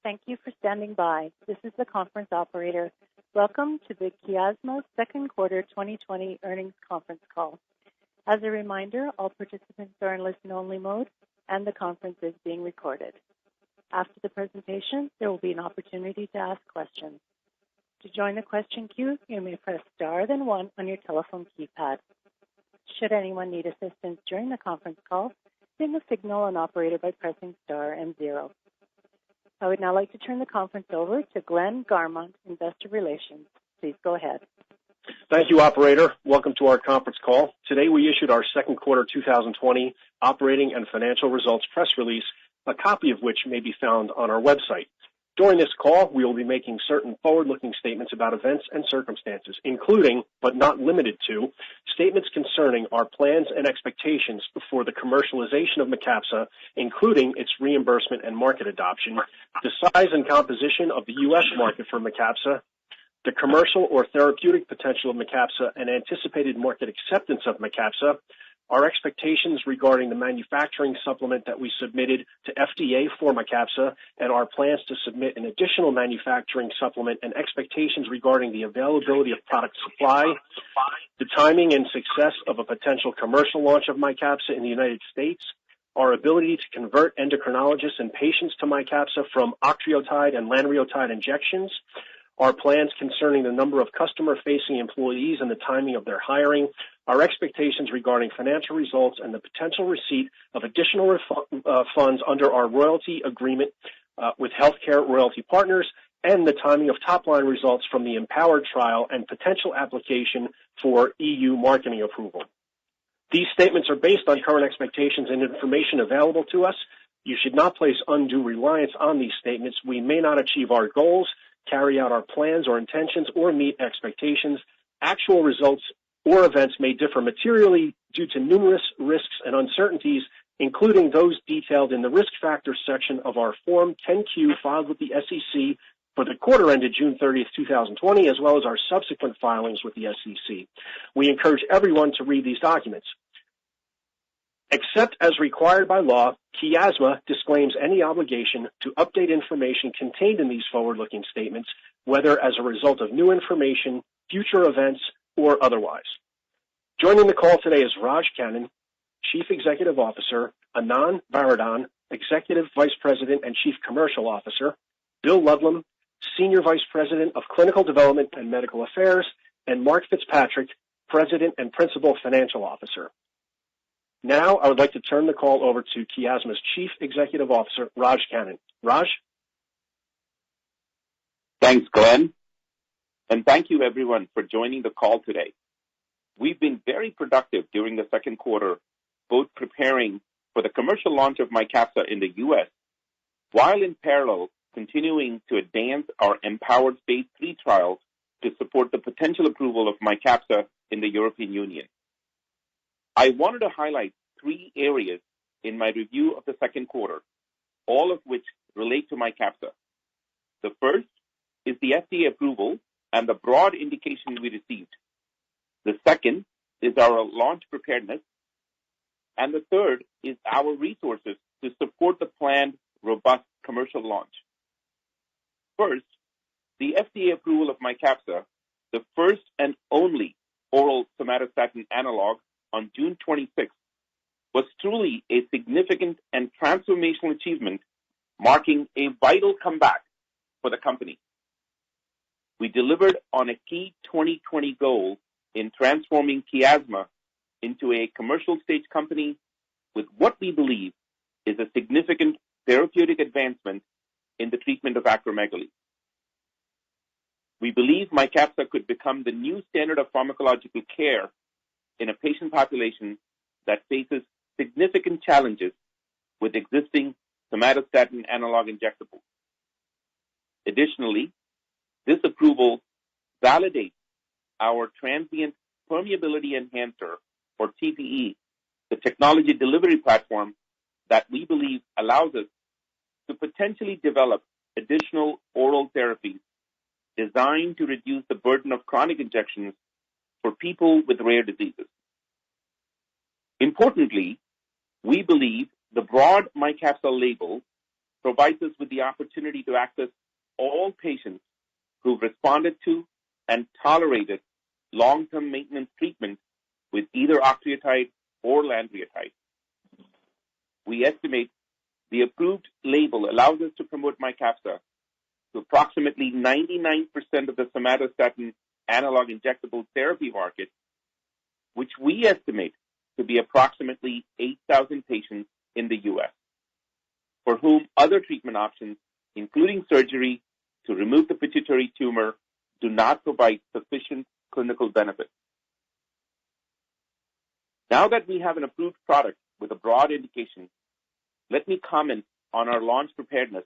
Thank you for standing by. This is the conference operator. Welcome to the Chiasma second quarter 2020 earnings conference call. As a reminder, all participants are in listen-only mode, and the conference is being recorded. After the presentation, there will be an opportunity to ask questions. To join the question queue, you may press star then one on your telephone keypad. Should anyone need assistance during the conference call, they will signal an operator by pressing star and zero. I would now like to turn the conference over to Glenn Garmont, Investor Relations. Please go ahead. Thank you, operator. Welcome to our conference call. Today we issued our second quarter 2020 operating and financial results press release, a copy of which may be found on our website. During this call, we will be making certain forward-looking statements about events and circumstances, including, but not limited to, statements concerning our plans and expectations for the commercialization of Mycapssa, including its reimbursement and market adoption, the size and composition of the U.S. market for Mycapssa, the commercial or therapeutic potential of Mycapssa and anticipated market acceptance of Mycapssa, our expectations regarding the manufacturing supplement that we submitted to FDA for Mycapssa, and our plans to submit an additional manufacturing supplement and expectations regarding the availability of product supply, the timing and success of a potential commercial launch of Mycapssa in the United States, our ability to convert endocrinologists and patients to Mycapssa from octreotide and lanreotide injections, our plans concerning the number of customer-facing employees and the timing of their hiring, our expectations regarding financial results and the potential receipt of additional funds under our royalty agreement with Healthcare Royalty Partners, and the timing of top-line results from the Empowered trial and potential application for EU marketing approval. These statements are based on current expectations and information available to us. You should not place undue reliance on these statements. We may not achieve our goals, carry out our plans or intentions, or meet expectations. Actual results or events may differ materially due to numerous risks and uncertainties, including those detailed in the Risk Factors section of our Form 10-Q filed with the SEC for the quarter ended June 30th, 2020, as well as our subsequent filings with the SEC. We encourage everyone to read these documents. Except as required by law, Chiasma disclaims any obligation to update information contained in these forward-looking statements, whether as a result of new information, future events, or otherwise. Joining the call today is Raj Kannan, Chief Executive Officer, Anand Varadan, Executive Vice President and Chief Commercial Officer, Bill Ludlam, Senior Vice President of Clinical Development and Medical Affairs, and Mark Fitzpatrick, President and Principal Financial Officer. Now, I would like to turn the call over to Chiasma's Chief Executive Officer, Raj Kannan. Raj? Thanks, Glenn. And thank you, everyone, for joining the call today. We've been very productive during the second quarter, both preparing for the commercial launch of Mycapssa in the U.S., while in parallel continuing to advance our Empowered Phase 3 trial to support the potential approval of Mycapssa in the European Union. I wanted to highlight 3 areas in my review of the second quarter, all of which relate to Mycapssa. The first is the FDA approval and the broad indication we received. The second is our launch preparedness. And the third is our resources to support the planned robust commercial launch. First, the FDA approval of Mycapssa, the first and only oral somatostatin analog, on June 26th, was truly a significant and transformational achievement, marking a vital comeback for the company. We delivered on a key 2020 goal in transforming Chiasma into a commercial stage company with what we believe is a significant therapeutic advancement in the treatment of acromegaly. We believe Mycapssa could become the new standard of pharmacological care in a patient population that faces significant challenges with existing somatostatin analog injectables. Additionally, this approval validates our transient permeability enhancer, or TPE, the technology delivery platform that we believe allows us to potentially develop additional oral therapies designed to reduce the burden of chronic injections for people with rare diseases. Importantly, we believe the broad Mycapssa label provides us with the opportunity to access all patients who've responded to and tolerated long-term maintenance treatment with either octreotide or lanreotide. We estimate the approved label allows us to promote MYCAPSA to approximately 99% of the somatostatin analog injectable therapy market, which we estimate to be approximately 8,000 patients in the U.S., for whom other treatment options, including surgery to remove the pituitary tumor, do not provide sufficient clinical benefit. Now that we have an approved product with a broad indication, let me comment on our launch preparedness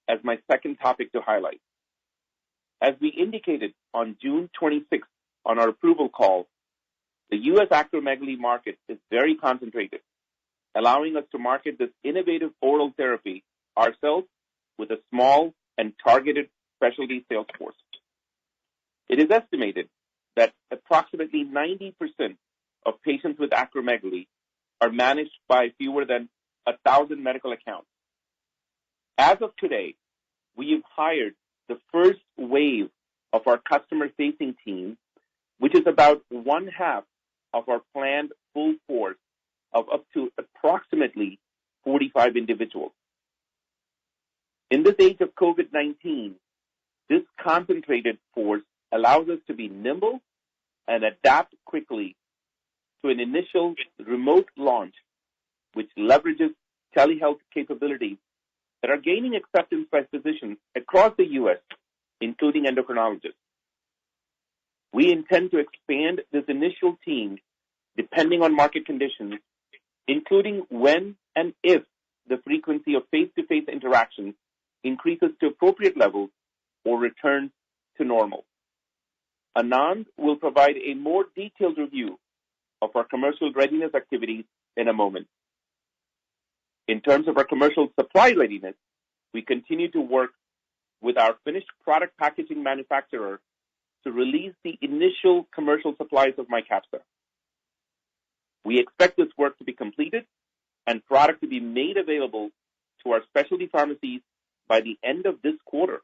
as my second topic to highlight. As we indicated on June 26th on our approval call, the U.S. acromegaly market is very concentrated, allowing us to market this innovative oral therapy ourselves with a small and targeted specialty sales force. It is estimated that approximately 90% of patients with acromegaly are managed by fewer than 1,000 medical accounts. As of today, we have hired the first wave of our customer-facing team, which is about one-half of our planned full force of up to approximately 45 individuals. In this age of COVID-19, this concentrated force allows us to be nimble and adapt quickly to an initial remote launch, which leverages telehealth capabilities that are gaining acceptance by physicians across the U.S., including endocrinologists. We intend to expand this initial team depending on market conditions, including when and if the frequency of face-to-face interactions increases to appropriate levels or returns to normal. Anand will provide a more detailed review of our commercial readiness activities in a moment. In terms of our commercial supply readiness, we continue to work with our finished product packaging manufacturer to release the initial commercial supplies of MYCAPSA. We expect this work to be completed and product to be made available to our specialty pharmacies by the end of this quarter.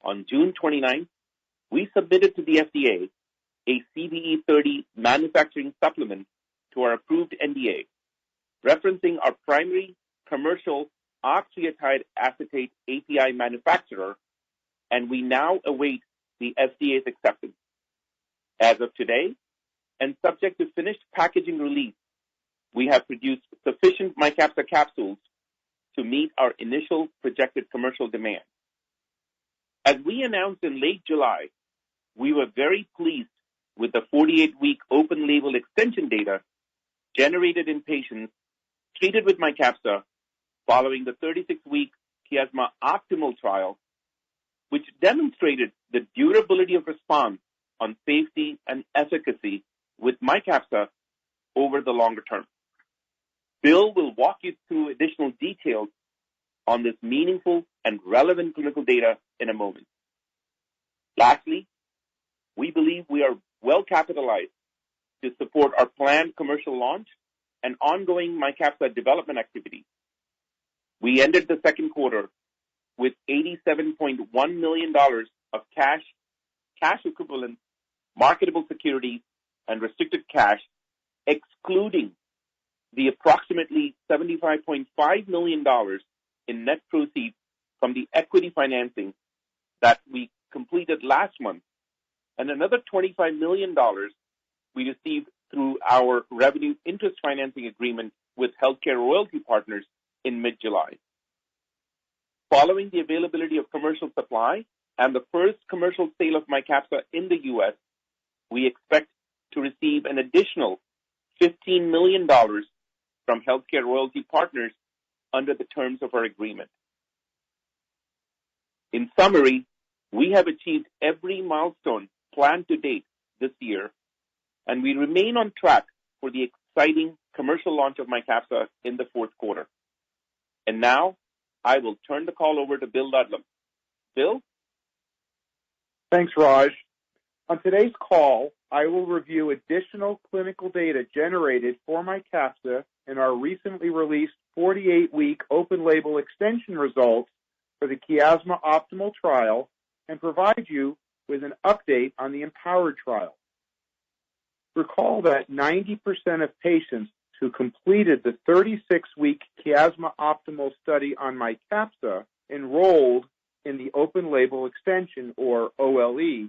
On June 29th, we submitted to the FDA a CBE-30 manufacturing supplement to our approved NDA, referencing our primary commercial octreotide acetate API manufacturer, and we now await the FDA's acceptance. As of today, and subject to finished packaging release, we have produced sufficient MYCAPSA capsules to meet our initial projected commercial demand. As we announced in late July, we were very pleased with the 48-week open-label extension data generated in patients treated with MYCAPSA following the 36-week Chiasma optimal trial, which demonstrated the durability of response on safety and efficacy with MYCAPSA over the longer term. Bill will walk you through additional details on this meaningful and relevant clinical data in a moment. Lastly, we believe we are well capitalized to support our planned commercial launch and ongoing MYCAPSA development activities. We ended the second quarter with $87.1 million of cash equivalents, marketable securities, and restricted cash, excluding the approximately $75.5 million in net proceeds from the equity financing that we completed last month, and another $25 million we received through our revenue interest financing agreement with Healthcare Royalty Partners in mid-July. Following the availability of commercial supply and the first commercial sale of MYCAPSA in the U.S., we expect to receive an additional $15 million from Healthcare Royalty Partners under the terms of our agreement. In summary, we have achieved every milestone planned to date this year, and we remain on track for the exciting commercial launch of MYCAPSA in the fourth quarter. And now, I will turn the call over to Bill Ludlam. Bill? Thanks, Raj. On today's call, I will review additional clinical data generated for MYCAPSA in our recently released 48-week open-label extension results for the Chiasma Optimal trial and provide you with an update on the Empowered trial. Recall that 90% of patients who completed the 36-week Chiasma Optimal study on MyCapssa enrolled in the open-label extension, or OLE,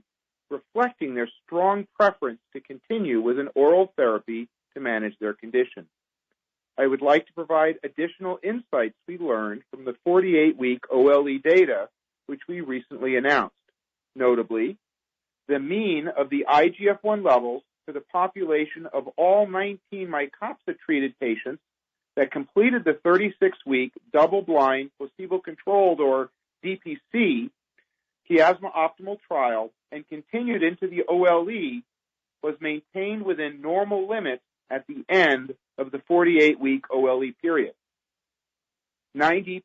reflecting their strong preference to continue with an oral therapy to manage their condition. I would like to provide additional insights we learned from the 48-week OLE data, which we recently announced. Notably, the mean of the IGF-1 levels for the population of all 19 MyCapssa-treated patients that completed the 36-week double-blind, placebo-controlled, or DPC, Chiasma Optimal trial and continued into the OLE was maintained within normal limits at the end of the 48-week OLE period. 90%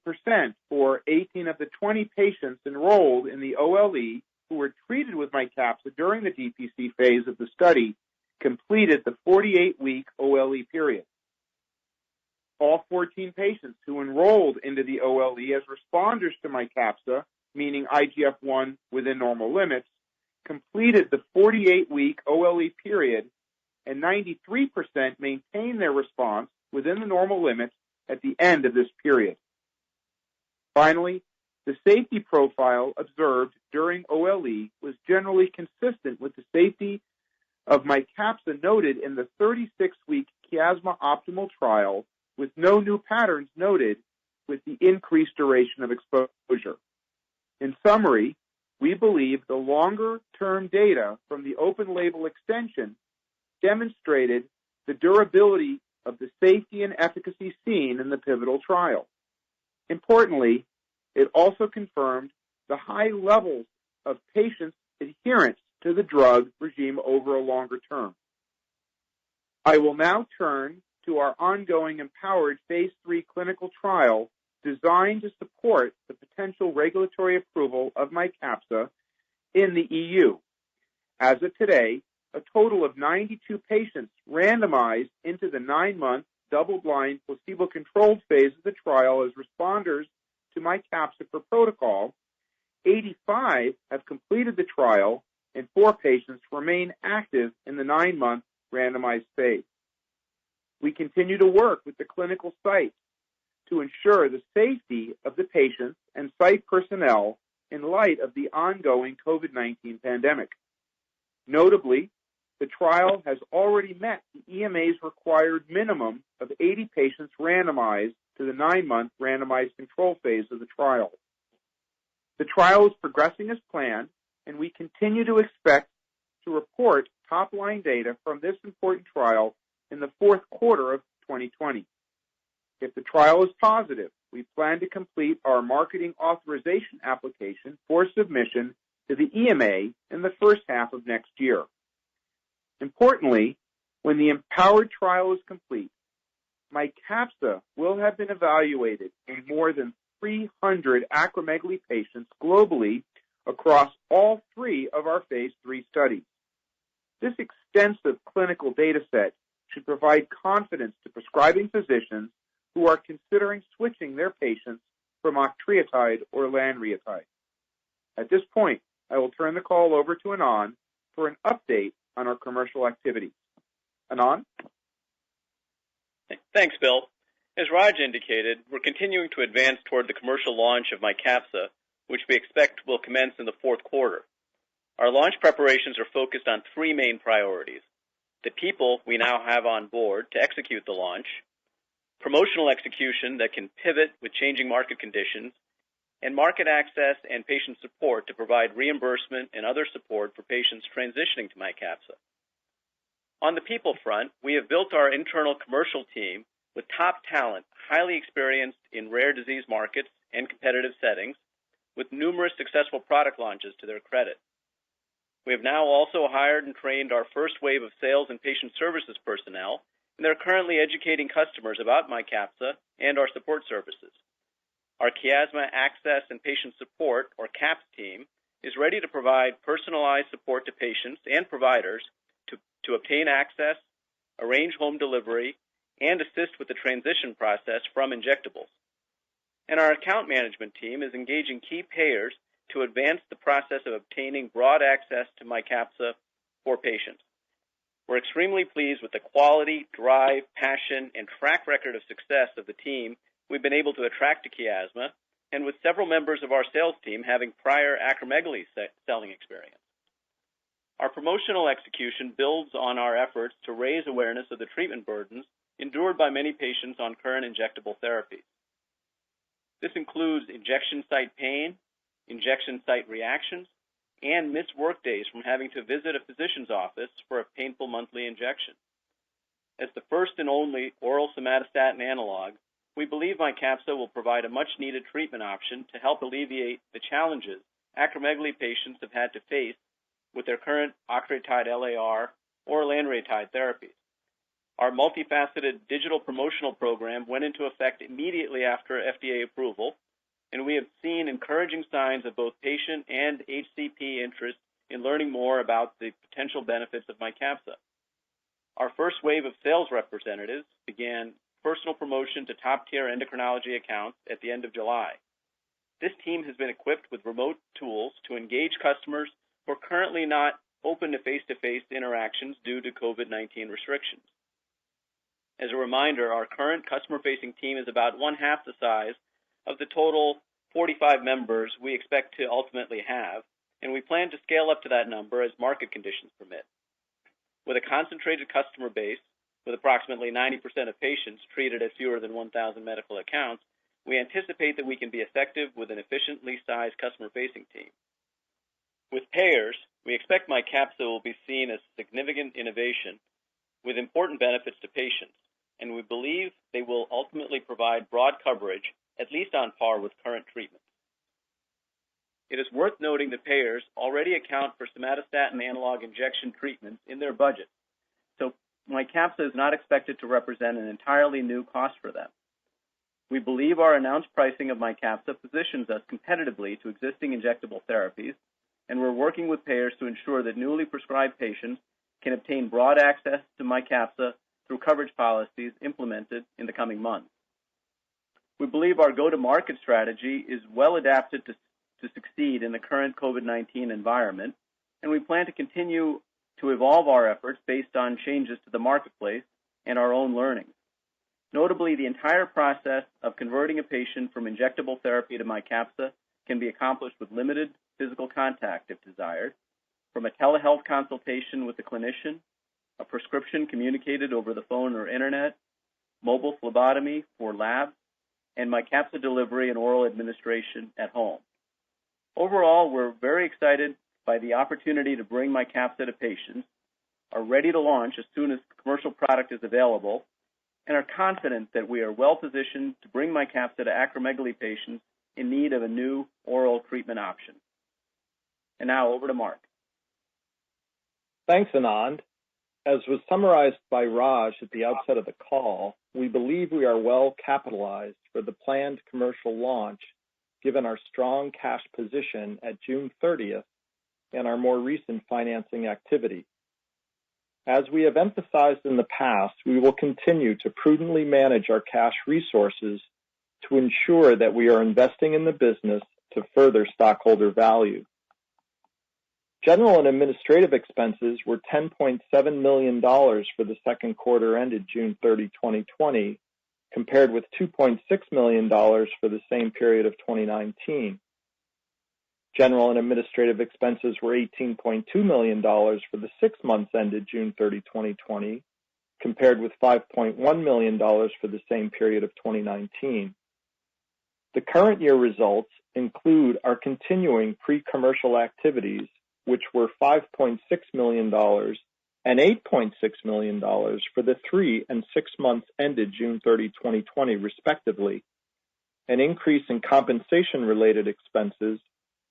for 18 of the 20 patients enrolled in the OLE who were treated with MyCapssa during the DPC phase of the study completed the 48-week OLE period. All 14 patients who enrolled into the OLE as responders to MyCapssa, meaning IGF-1 within normal limits, completed the 48-week OLE period, and 93% maintained their response within the normal limits at the end of this period. Finally, the safety profile observed during OLE was generally consistent with the safety of MyCapssa noted in the 36-week Chiasma Optimal trial, with no new patterns noted with the increased duration of exposure. In summary, we believe the longer-term data from the open-label extension demonstrated the durability of the safety and efficacy seen in the pivotal trial. Importantly, it also confirmed the high levels of patients' adherence to the drug regime over a longer term. I will now turn to our ongoing Empowered Phase 3 clinical trial designed to support the potential regulatory approval of MyCapssa in the EU. As of today, a total of 92 patients randomized into the 9-month double-blind placebo-controlled phase of the trial as responders to MyCapssa per protocol. 85 have completed the trial, and 4 patients remain active in the 9-month randomized phase. We continue to work with the clinical sites to ensure the safety of the patients and site personnel in light of the ongoing COVID-19 pandemic. Notably, the trial has already met the EMA's required minimum of 80 patients randomized to the 9-month randomized control phase of the trial. The trial is progressing as planned, and we continue to expect to report top-line data from this important trial in the fourth quarter of 2020. If the trial is positive, we plan to complete our marketing authorization application for submission to the EMA in the first half of next year. Importantly, when the Empowered trial is complete, MyCapssa will have been evaluated in more than 300 acromegaly patients globally across all 3 of our Phase 3 studies. This extensive clinical data set should provide confidence to prescribing physicians who are considering switching their patients from octreotide or lanreotide. At this point, I will turn the call over to Anand for an update on our commercial activities. Anand? Thanks, Bill. As Raj indicated, we're continuing to advance toward the commercial launch of MyCapssa, which we expect will commence in the fourth quarter. Our launch preparations are focused on 3 main priorities: the people we now have on board to execute the launch, promotional execution that can pivot with changing market conditions, and market access and patient support to provide reimbursement and other support for patients transitioning to MyCapssa. On the people front, we have built our internal commercial team with top talent, highly experienced in rare disease markets and competitive settings, with numerous successful product launches to their credit. We have now also hired and trained our first wave of sales and patient services personnel, and they're currently educating customers about MyCapssa and our support services. Our Chiasma Access and Patient Support, or CAPS team, is ready to provide personalized support to patients and providers to obtain access, arrange home delivery, and assist with the transition process from injectables. And our account management team is engaging key payers to advance the process of obtaining broad access to MYCAPSA for patients. We're extremely pleased with the quality, drive, passion, and track record of success of the team we've been able to attract to Chiasma, and with several members of our sales team having prior acromegaly selling experience. Our promotional execution builds on our efforts to raise awareness of the treatment burdens endured by many patients on current injectable therapies. This includes injection site pain, injection site reactions, and missed work days from having to visit a physician's office for a painful monthly injection. As the first and only oral somatostatin analog, we believe MYCAPSA will provide a much-needed treatment option to help alleviate the challenges acromegaly patients have had to face with their current octreotide LAR or lanreotide therapies. Our multifaceted digital promotional program went into effect immediately after FDA approval, and we have seen encouraging signs of both patient and HCP interest in learning more about the potential benefits of MYCAPSA. Our first wave of sales representatives began personal promotion to top-tier endocrinology accounts at the end of July. This team has been equipped with remote tools to engage customers who are currently not open to face-to-face interactions due to COVID-19 restrictions. As a reminder, our current customer-facing team is about one-half the size of the total 45 members we expect to ultimately have, and we plan to scale up to that number as market conditions permit. With a concentrated customer base, with approximately 90% of patients treated at fewer than 1,000 medical accounts, we anticipate that we can be effective with an efficiently sized customer-facing team. With payers, we expect MYCAPSA will be seen as a significant innovation with important benefits to patients, and we believe they will ultimately provide broad coverage, at least on par with current treatments. It is worth noting that payers already account for somatostatin analog injection treatments in their budget, so MYCAPSA is not expected to represent an entirely new cost for them. We believe our announced pricing of MYCAPSA positions us competitively to existing injectable therapies, and we're working with payers to ensure that newly prescribed patients can obtain broad access to MYCAPSA through coverage policies implemented in the coming months. We believe our go-to-market strategy is well adapted to succeed in the current COVID-19 environment, and we plan to continue to evolve our efforts based on changes to the marketplace and our own learnings. Notably, the entire process of converting a patient from injectable therapy to MYCAPSA can be accomplished with limited physical contact if desired, from a telehealth consultation with the clinician, a prescription communicated over the phone or internet, mobile phlebotomy for labs, and MYCAPSA delivery and oral administration at home. Overall, we're very excited by the opportunity to bring MYCAPSA to patients, are ready to launch as soon as commercial product is available, and are confident that we are well positioned to bring MYCAPSA to acromegaly patients in need of a new oral treatment option. And now over to Mark. Thanks, Anand. As was summarized by Raj at the outset of the call, we believe we are well capitalized for the planned commercial launch given our strong cash position at June 30th and our more recent financing activity. As we have emphasized in the past, we will continue to prudently manage our cash resources to ensure that we are investing in the business to further stockholder value. General and administrative expenses were $10.7 million for the second quarter ended June 30, 2020, compared with $2.6 million for the same period of 2019. General and administrative expenses were $18.2 million for the 6 months ended June 30, 2020, compared with $5.1 million for the same period of 2019. The current year results include our continuing pre-commercial activities, which were $5.6 million and $8.6 million for the 3 and 6 months ended June 30, 2020, respectively, an increase in compensation-related expenses,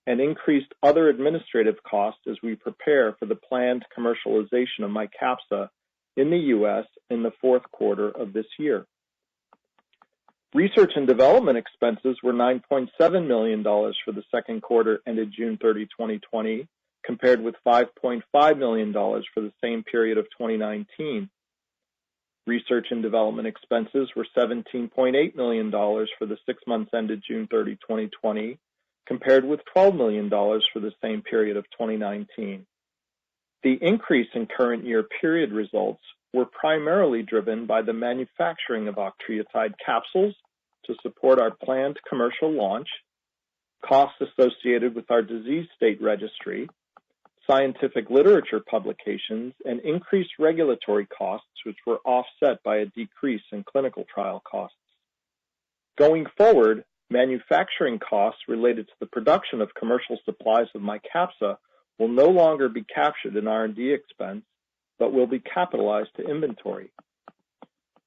and increased other administrative costs as we prepare for the planned commercialization of MYCAPSA in the U.S. in the fourth quarter of this year. Research and development expenses were $9.7 million for the second quarter ended June 30, 2020, compared with $5.5 million for the same period of 2019. Research and development expenses were $17.8 million for the 6 months ended June 30, 2020, compared with $12 million for the same period of 2019. The increase in current year period results were primarily driven by the manufacturing of octreotide capsules to support our planned commercial launch, costs associated with our disease state registry, scientific literature publications, and increased regulatory costs, which were offset by a decrease in clinical trial costs. Going forward, manufacturing costs related to the production of commercial supplies of MYCAPSA will no longer be captured in R&D expense, but will be capitalized to inventory.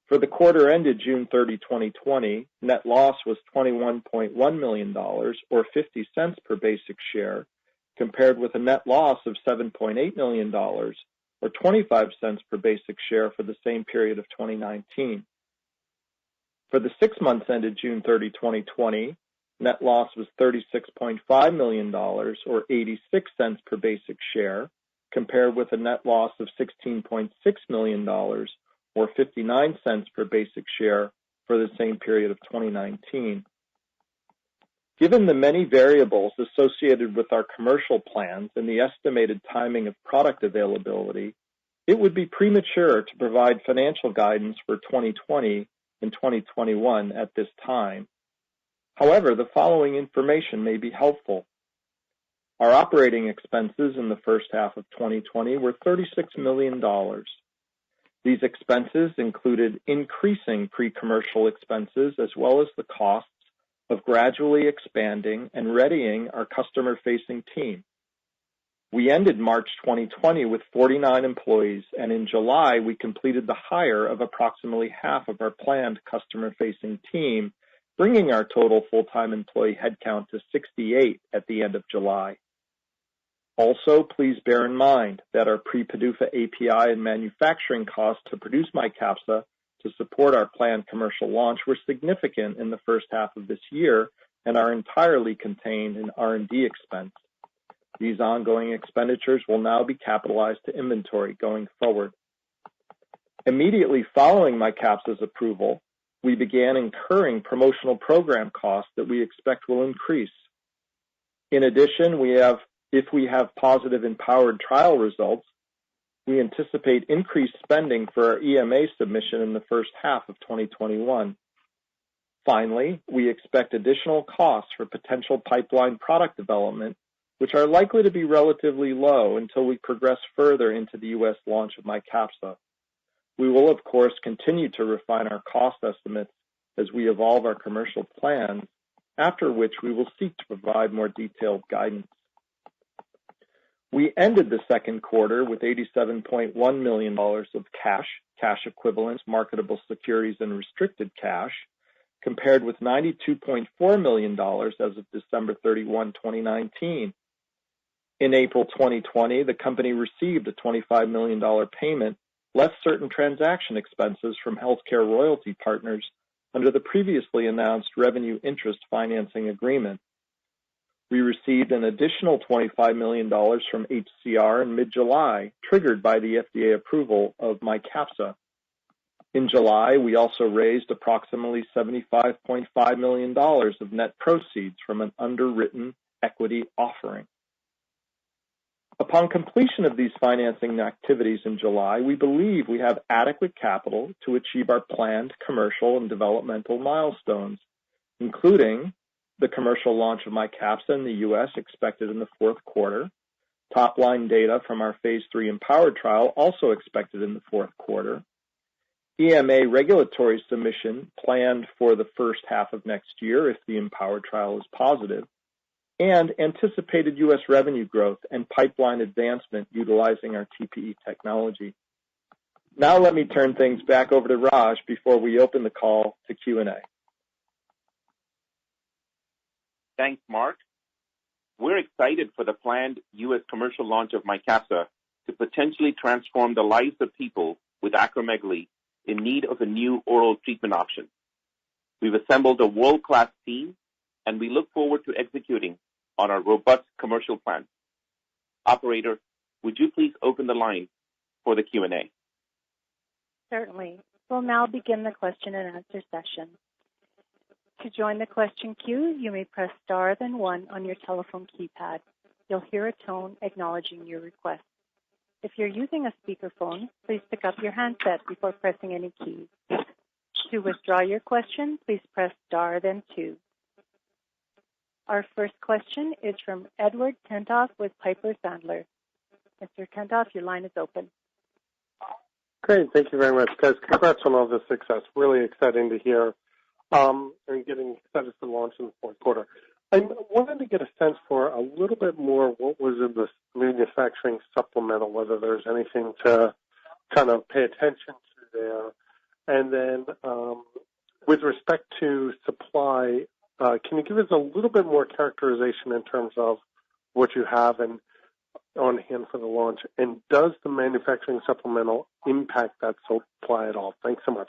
For the quarter ended June 30, 2020, net loss was $21.1 million, or 50 cents per basic share, compared with a net loss of $7.8 million, or 25 cents per basic share for the same period of 2019. For the 6 months ended June 30, 2020, net loss was $36.5 million, or 86 cents per basic share, compared with a net loss of $16.6 million, or 59 cents per basic share for the same period of 2019. Given the many variables associated with our commercial plans and the estimated timing of product availability, it would be premature to provide financial guidance for 2020 and 2021 at this time. However, the following information may be helpful. Our operating expenses in the first half of 2020 were $36 million. These expenses included increasing pre-commercial expenses as well as the costs of gradually expanding and readying our customer-facing team. We ended March 2020 with 49 employees, and in July we completed the hire of approximately half of our planned customer-facing team, bringing our total full-time employee headcount to 68 at the end of July. Also, please bear in mind that our pre-PDUFA API and manufacturing costs to produce MYCAPSA to support our planned commercial launch were significant in the first half of this year and are entirely contained in R&D expense. These ongoing expenditures will now be capitalized to inventory going forward. Immediately following MYCAPSA's approval, we began incurring promotional program costs that we expect will increase. In addition, if we have positive empowered trial results, we anticipate increased spending for our EMA submission in the first half of 2021. Finally, we expect additional costs for potential pipeline product development, which are likely to be relatively low until we progress further into the U.S. launch of MYCAPSA. We will, of course, continue to refine our cost estimates as we evolve our commercial plans, after which we will seek to provide more detailed guidance. We ended the second quarter with $87.1 million of cash equivalents, marketable securities, and restricted cash, compared with $92.4 million as of December 31, 2019. In April 2020, the company received a $25 million payment, less certain transaction expenses from healthcare royalty partners under the previously announced revenue interest financing agreement. We received an additional $25 million from HCR in mid-July, triggered by the FDA approval of MYCAPSA. In July, we also raised approximately $75.5 million of net proceeds from an underwritten equity offering. Upon completion of these financing activities in July, we believe we have adequate capital to achieve our planned commercial and developmental milestones, including the commercial launch of MYCAPSA in the U.S. expected in the fourth quarter, top-line data from our Phase 3 Empowered trial also expected in the fourth quarter, EMA regulatory submission planned for the first half of next year if the Empowered trial is positive, and anticipated U.S. revenue growth and pipeline advancement utilizing our TPE technology. Now let me turn things back over to Raj before we open the call to Q&A. Thanks, Mark. We're excited for the planned U.S. commercial launch of MYCAPSA to potentially transform the lives of people with acromegaly in need of a new oral treatment option. We've assembled a world-class team, and we look forward to executing on our robust commercial plan. Operator, would you please open the line for the Q&A? Certainly. We'll now begin the question and answer session. To join the question queue, you may press star then 1 on your telephone keypad. You'll hear a tone acknowledging your request. If you're using a speakerphone, please pick up your handset before pressing any keys. To withdraw your question, please press star then 2. Our first question is from Edward Tenthoff with Piper Sandler. Mr. Tenthoff, your line is open. Great. Thank you very much, guys. Congrats on all this success. Really exciting to hear and getting excited for launch in the fourth quarter. I wanted to get a sense for a little bit more what was in the manufacturing supplemental, whether there's anything to kind of pay attention to there. And then with respect to supply, can you give us a little bit more characterization in terms of what you have on hand for the launch? And does the manufacturing supplemental impact that supply at all? Thanks so much.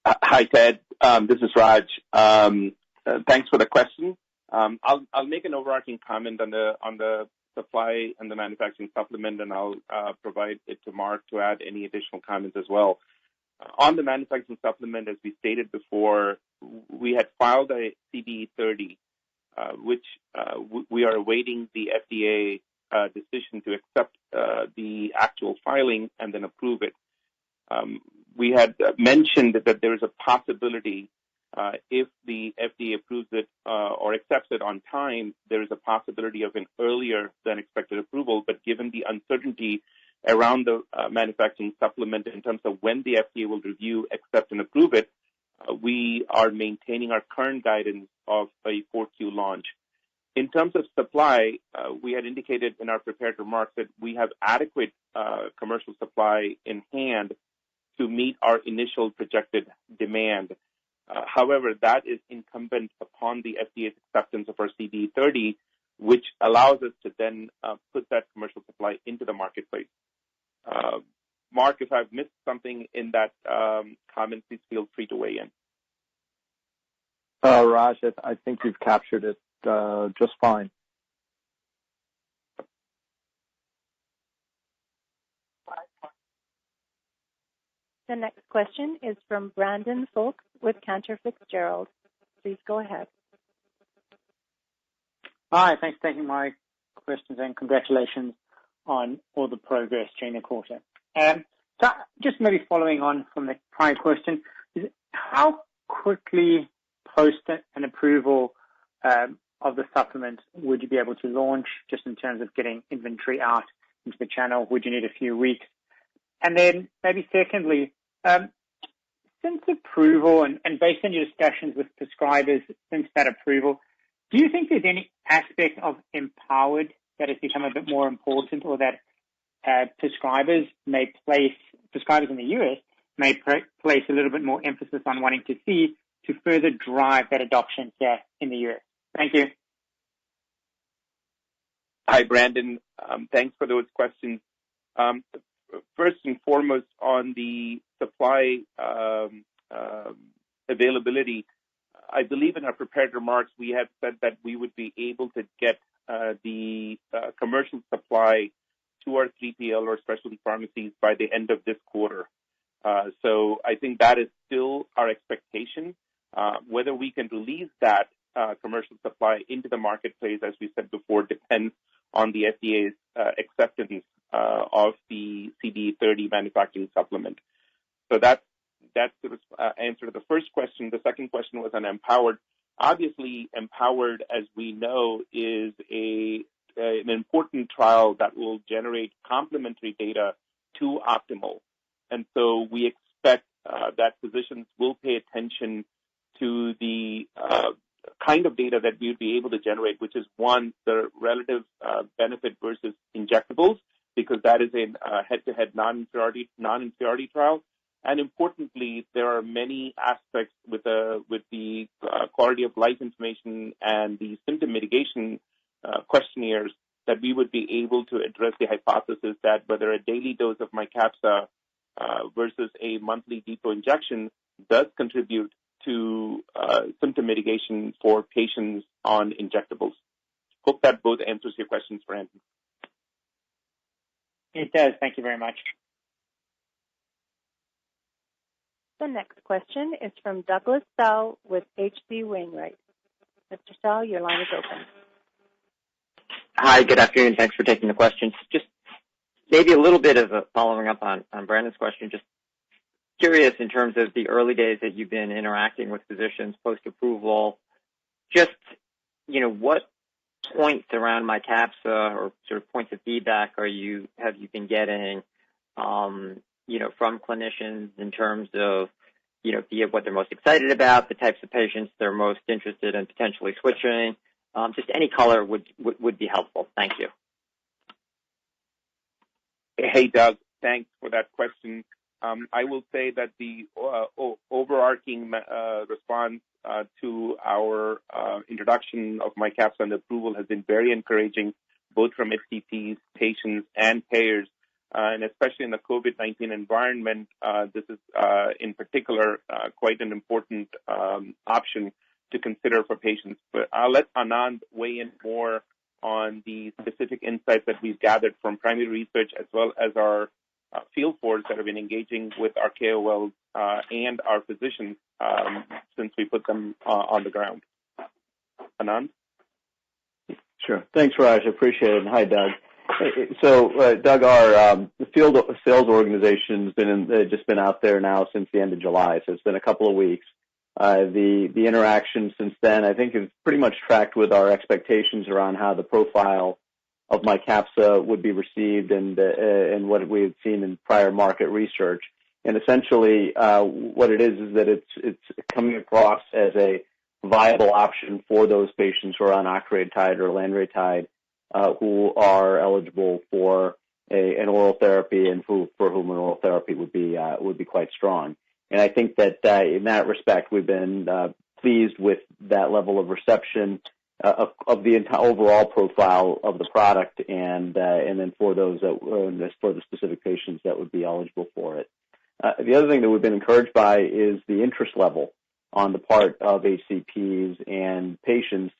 Hi, Ted. This is Raj. Thanks for the question. I'll make an overarching comment on the supply and the manufacturing supplement, and I'll provide it to Mark to add any additional comments as well. On the manufacturing supplement, as we stated before, we had filed a CBE-30, which we are awaiting the FDA decision to accept the actual filing and then approve it. We had mentioned that there is a possibility, if the FDA approves it or accepts it on time, there is a possibility of an earlier than expected approval. But given the uncertainty around the manufacturing supplement in terms of when the FDA will review, accept, and approve it, we are maintaining our current guidance of a 4Q launch. In terms of supply, we had indicated in our prepared remarks that we have adequate commercial supply in hand to meet our initial projected demand. However, that is incumbent upon the FDA's acceptance of our CBE-30, which allows us to then put that commercial supply into the marketplace. Mark, if I've missed something in that comment, please feel free to weigh in. Raj, I think you've captured it just fine. The next question is from Brandon Folkes with Cantor Fitzgerald. Please go ahead. Hi, thanks for taking my questions and congratulations on all the progress during the quarter. So just maybe following on from the prior question, how quickly post an approval of the supplement would you be able to launch, just in terms of getting inventory out into the channel? Would you need a few weeks? And then maybe secondly, since approval and based on your discussions with prescribers since that approval, do you think there's any aspect of Empowered that has become a bit more important, or that prescribers in the U.S. may place a little bit more emphasis on wanting to see to further drive that adoption here in the U.S.? Thank you. Hi, Brandon. Thanks for those questions. First and foremost, on the supply availability, I believe in our prepared remarks, we had said that we would be able to get the commercial supply to our 3PL or specialty pharmacies by the end of this quarter. So I think that is still our expectation. Whether we can release that commercial supply into the marketplace, as we said before, depends on the FDA's acceptance of the CBE-30 manufacturing supplement. So that's the answer to the first question. The second question was on Empowered. Obviously, Empowered, as we know, is an important trial that will generate complementary data to Optimal. And so we expect that physicians will pay attention to the kind of data that we would be able to generate, which is, one, the relative benefit versus injectables, because that is a head-to-head non-inferiority trial. And importantly, there are many aspects with the quality of life information and the symptom mitigation questionnaires that we would be able to address the hypothesis that whether a daily dose of Mycapssa versus a monthly depot injection does contribute to symptom mitigation for patients on injectables. Hope that both answers your questions, Brandon. It does. Thank you very much. The next question is from Douglas Tsao with H.C. Wainwright. Mr. Tsao, your line is open. Hi, good afternoon. Thanks for taking the questions. Just maybe a little bit of a following up on Brandon's question. Just curious in terms of the early days that you've been interacting with physicians post-approval, just, what points around MyCapssa or sort of points of feedback have you been getting, from clinicians in terms of, be it what they're most excited about, the types of patients they're most interested in potentially switching. Just any color would be helpful. Thank you. Hey, Doug. Thanks for that question. I will say that the overarching response to our introduction of MyCapssa and approval has been very encouraging, both from HCPs, patients, and payers. And especially in the COVID-19 environment, this is in particular quite an important option to consider for patients. But I'll let Anand weigh in more on the specific insights that we've gathered from primary research as well as our field force that have been engaging with our KOLs and our physicians since we put them on the ground. Anand? Sure. Thanks, Raj. I appreciate it. And hi, Doug. So, Doug, our the field sales organization's just been out there now since the end of July, so it's been a couple of weeks. The interaction since then, I think, has pretty much tracked with our expectations around how the profile of MyCapssa would be received and what we had seen in prior market research. And essentially, what it is that it's coming across as a viable option for those patients who are on octreotide or lanreotide, who are eligible for an oral therapy and for whom an oral therapy would be quite strong. And I think that in that respect, we've been pleased with that level of reception of the entire overall profile of the product, and then for those for the specific patients that would be eligible for it. The other thing that we've been encouraged by is the interest level on the part of HCPs and patients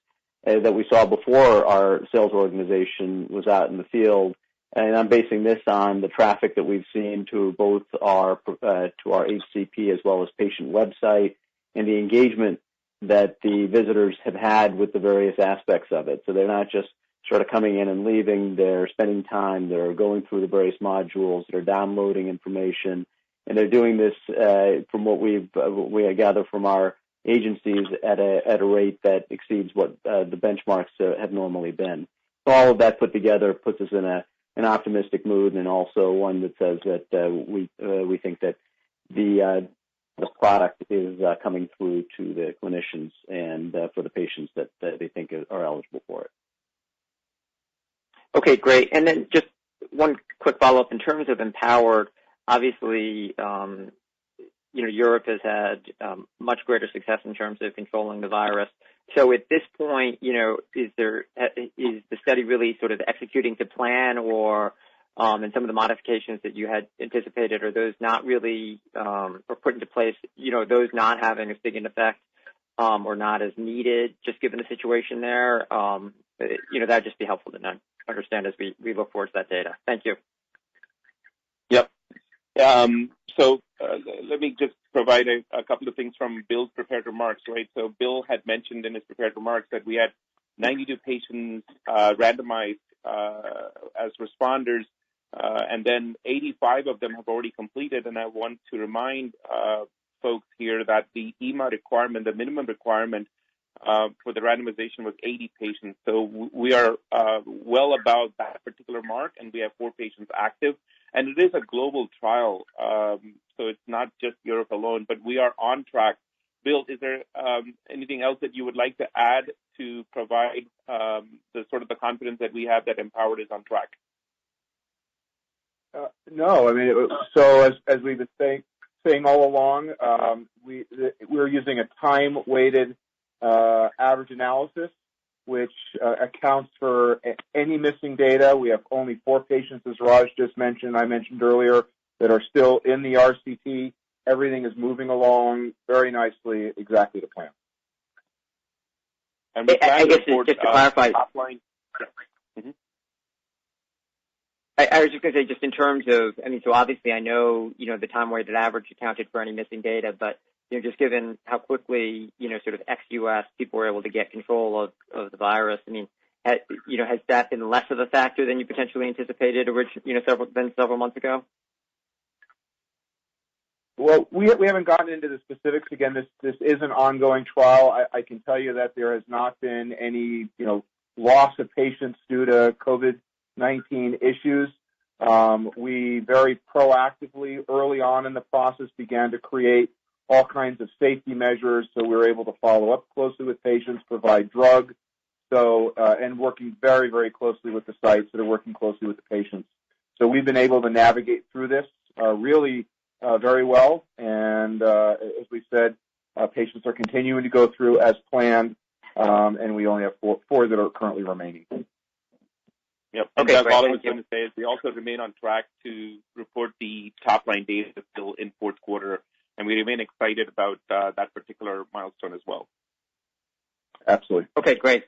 that we saw before our sales organization was out in the field. And I'm basing this on the traffic that we've seen to both our HCP as well as patient website and the engagement that the visitors have had with the various aspects of it. So they're not just sort of coming in and leaving, they're spending time, they're going through the various modules, they're downloading information, and they're doing this from what we gather from our agencies at a rate that exceeds what the benchmarks have normally been. So all of that put together puts us in an optimistic mood, and also one that says that we think that the product is coming through to the clinicians and for the patients that they think are eligible for it. Okay, great. And then just one quick follow-up in terms of Empowered. Obviously, Europe has had much greater success in terms of controlling the virus. So at this point, is the study really sort of executing to plan, or and some of the modifications that you had anticipated, are those not really or put into place, those not having as big an effect or not as needed, just given the situation there? That'd just be helpful to understand as we look forward to that data. Thank you. Yep. So let me just provide a couple of things from Bill's prepared remarks, right? So Bill had mentioned in his prepared remarks that we had 92 patients randomized as responders, and then 85 of them have already completed. And I want to remind folks here that the EMA requirement, the minimum requirement for the randomization was 80 patients. So we are well above that particular mark, and we have 4 patients active. And it is a global trial, so it's not just Europe alone, but we are on track. Bill, is there anything else that you would like to add to provide the sort of the confidence that we have that Empowered is on track? No, I mean, so as we've been saying all along, we're using a time-weighted average analysis, which accounts for any missing data. We have only 4 patients, as Raj just mentioned, I mentioned earlier, that are still in the RCT. Everything is moving along very nicely, exactly to plan. And we I guess just to clarify. Offline. Mm-hmm. I was just going to say, just in terms of, so obviously I know, the time-weighted average accounted for any missing data, but, just given how quickly, sort of ex-U.S. people were able to get control of the virus, has that been less of a factor than you potentially anticipated, several months ago? Well, we haven't gotten into the specifics. Again, this is an ongoing trial. I can tell you that there has not been any, loss of patients due to COVID-19 issues. We very proactively, early on in the process, began to create all kinds of safety measures, so we were able to follow up closely with patients, provide drug, and working very, very closely with the sites that are working closely with the patients. So we've been able to navigate through this really very well, and as we said, patients are continuing to go through as planned, and we only have four that are currently remaining. Yep. Okay, and great. all I was going to say is we also remain on track to report the top-line data still in fourth quarter, and we remain excited about that particular milestone as well. Absolutely. Okay, great.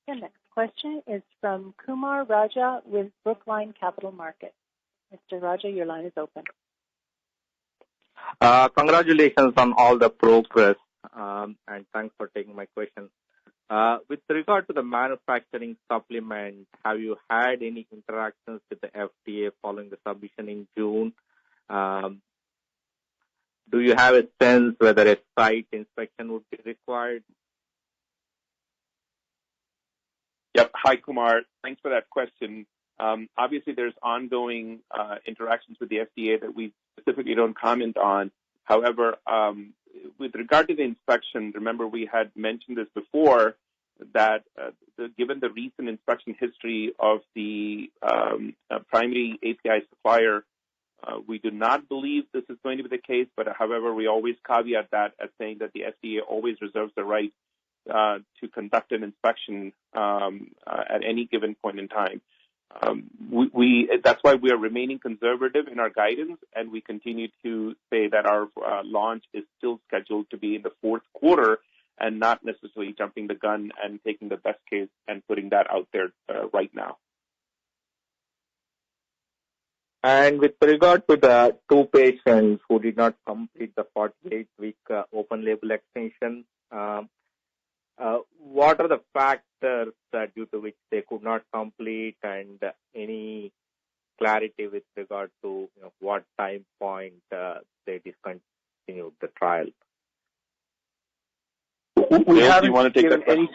The next question is from Kumar Raja with Brookline Capital Markets. Mr. Raja, your line is open. Congratulations on all the progress, and thanks for taking my question. With regard to the manufacturing supplement, have you had any interactions with the FDA following the submission in June? Do you have a sense whether a site inspection would be required? Yep. Hi, Kumar. Thanks for that question. Obviously, there's ongoing interactions with the FDA that we specifically don't comment on. However, with regard to the inspection, remember we had mentioned this before, that given the recent inspection history of the primary API supplier, we do not believe this is going to be the case, but however, we always caveat that as saying that the FDA always reserves the right to conduct an inspection at any given point in time. That's why we are remaining conservative in our guidance, and we continue to say that our launch is still scheduled to be in the fourth quarter and not necessarily jumping the gun and taking the best case and putting that out there right now. And with regard to the two patients who did not complete the 48-week open label extension, what are the factors due to which they could not complete, and any clarity with regard to what time point they discontinued the trial? We haven't you want to take that question?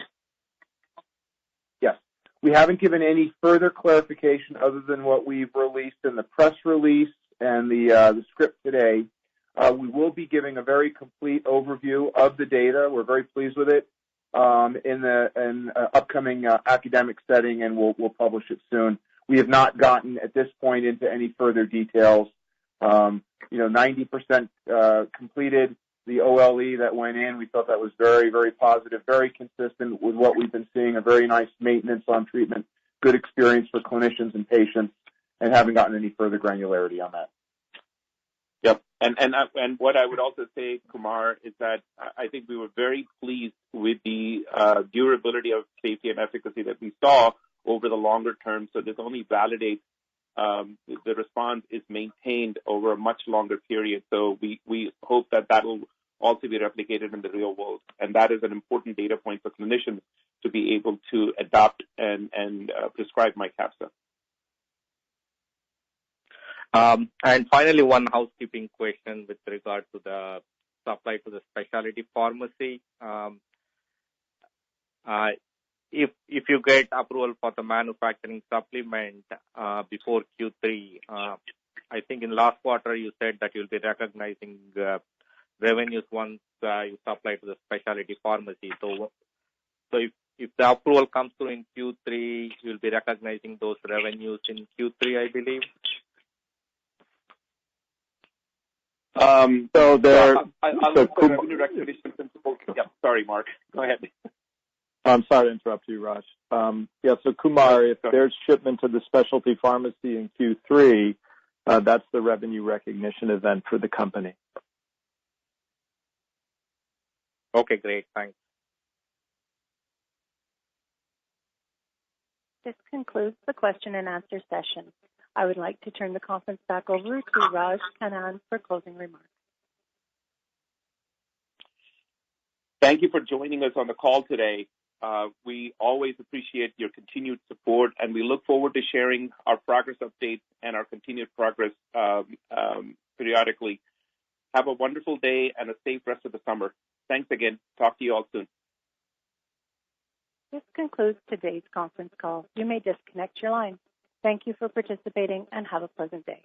Yes. We haven't given any further clarification other than what we've released in the press release and the script today. We will be giving a very complete overview of the data. We're very pleased with it in an upcoming academic setting, and we'll publish it soon. We have not gotten at this point into any further details. 90% completed the OLE that went in. We thought that was very, very positive, very consistent with what we've been seeing, a very nice maintenance on treatment, good experience for clinicians and patients, and haven't gotten any further granularity on that. Yep. And what I would also say, Kumar, is that I think we were very pleased with the durability of safety and efficacy that we saw over the longer term. So this only validates the response is maintained over a much longer period. So we hope that will also be replicated in the real world. And that is an important data point for clinicians to be able to adopt and prescribe MYCAPSA. And finally, one housekeeping question with regard to the supply to the specialty pharmacy. If you get approval for the manufacturing supplement before Q3, I think in last quarter you said that you'll be recognizing revenues once you supply to the specialty pharmacy. So if the approval comes through in Q3, you'll be recognizing those revenues in Q3, I believe. Revenue recognition principle. Yeah, sorry, Mark. Go ahead. I'm sorry to interrupt you, Raj. So Kumar, if there's shipment to the specialty pharmacy in Q3, that's the revenue recognition event for the company. Okay, great. Thanks. This concludes the question and answer session. I would like to turn the conference back over to Raj Kannan for closing remarks. Thank you for joining us on the call today. We always appreciate your continued support, and we look forward to sharing our progress updates and our continued progress periodically. Have a wonderful day and a safe rest of the summer. Thanks again. Talk to you all soon. This concludes today's conference call. You may disconnect your line. Thank you for participating and have a pleasant day.